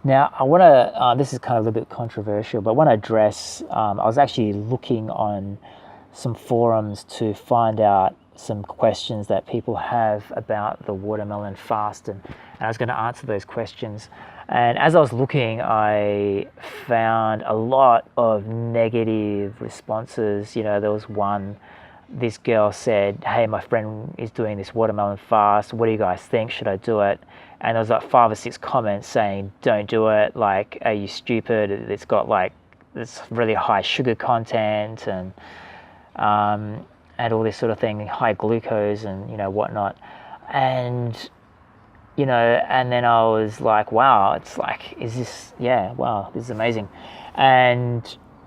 Now, I want to, this is kind of a little bit controversial, but I want to address, I was actually looking on some forums to find out some questions that people have about the watermelon fast, and I was going to answer those questions. And as I was looking, I found a lot of negative responses. There was one, this girl said, "Hey, my friend is doing this watermelon fast. What do you guys think? Should I do it?" And there was like 5 or 6 comments saying, "Don't do it. Like, are you stupid? It's got like this really high sugar content and all this sort of thing, high glucose and whatnot." And and then I was like, wow, it's like, wow, this is amazing. And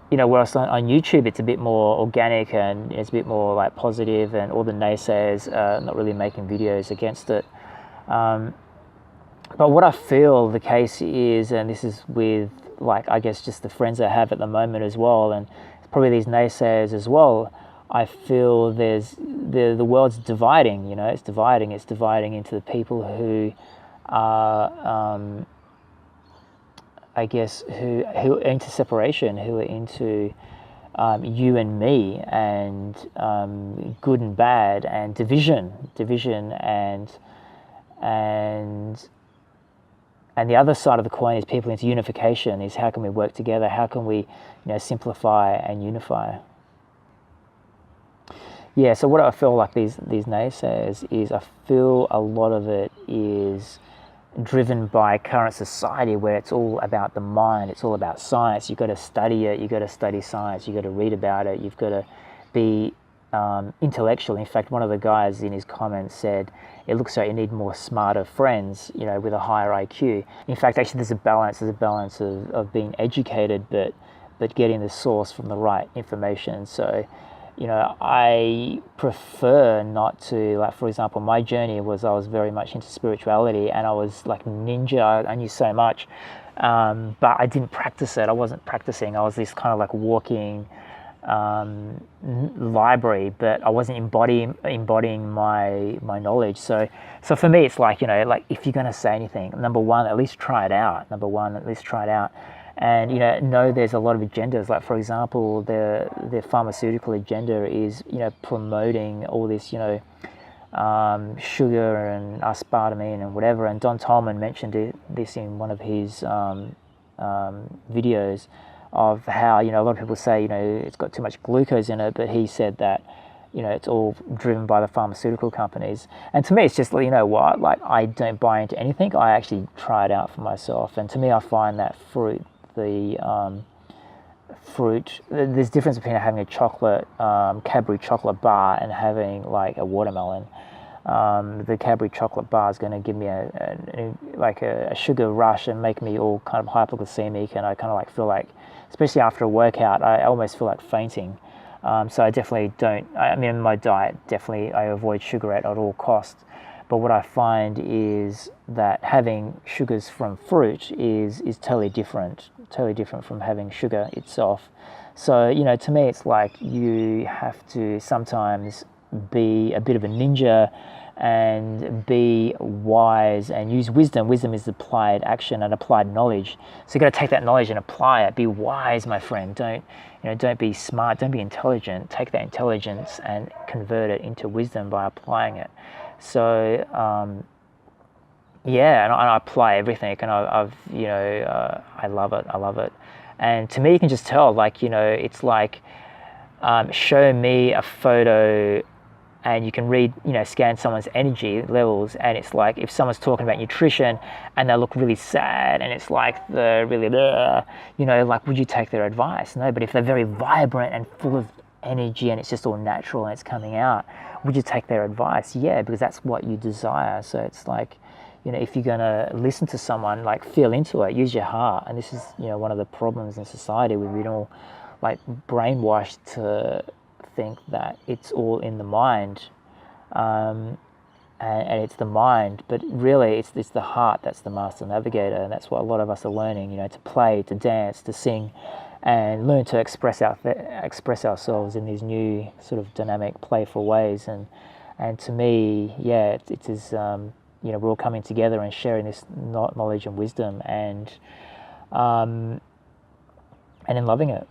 whereas on YouTube, it's a bit more organic and it's a bit more like positive, and all the naysayers are not really making videos against it. But what I feel the case is, and this is with like, I guess just the friends I have at the moment as well, and probably these naysayers as well, I feel the world's dividing. It's dividing into the people who are, I guess, who are into separation, who are into you and me, and good and bad, and division, and the other side of the coin is people into unification. Is how can we work together? How can we, simplify and unify? Yeah, so what I feel like these naysayers is, I feel a lot of it is driven by current society, where it's all about the mind, it's all about science. You've got to study it, you've got to study science, you've got to read about it, you've got to be intellectual. In fact, one of the guys in his comments said, it looks like you need more smarter friends, with a higher IQ. In fact, actually there's a balance of being educated, but getting the source from the right information. So I prefer not to, like, for example, my journey was, I was very much into spirituality, and I was like ninja. I knew so much, but I didn't practice it. I wasn't practicing. I was this kind of like walking library, but I wasn't embodying my knowledge. So for me, it's like, like, if you're going to say anything, number one, at least try it out. And know there's a lot of agendas. Like, for example, the pharmaceutical agenda is promoting all this sugar and aspartame and whatever. And Don Tolman mentioned this in one of his videos, of how a lot of people say it's got too much glucose in it, but he said that it's all driven by the pharmaceutical companies. And to me, it's just, what, like, I don't buy into anything. I actually try it out for myself, and to me, I find that there's difference between having a chocolate Cadbury chocolate bar and having like a watermelon. The Cadbury chocolate bar is going to give me a sugar rush and make me all kind of hypoglycemic, and I kind of like feel like, especially after a workout, I almost feel like fainting. So I definitely don't. In my diet, definitely I avoid sugar at all costs. But what I find is that having sugars from fruit is totally different from having sugar itself. So, to me, it's like you have to sometimes be a bit of a ninja and be wise and use wisdom. Wisdom is applied action and applied knowledge. So you've got to take that knowledge and apply it. Be wise, my friend. Don't be smart, don't be intelligent. Take that intelligence and convert it into wisdom by applying it. So, and I apply everything, and I love it. And to me, you can just tell, like, it's like, show me a photo and you can read, scan someone's energy levels, and it's like, if someone's talking about nutrition and they look really sad, and it's like they're really, like, would you take their advice? No. But if they're very vibrant and full of energy and it's just all natural and it's coming out, would you take their advice? Yeah, because that's what you desire. So it's like, if you're going to listen to someone, like, feel into it, use your heart. And this is, one of the problems in society. We've been all like brainwashed to think that it's all in the mind, and it's the mind, but really it's the heart that's the master navigator. And that's what a lot of us are learning, to play, to dance, to sing, and learn to express ourselves in these new sort of dynamic, playful ways. And to me, it is you know, we're all coming together and sharing this knowledge and wisdom, and then loving it.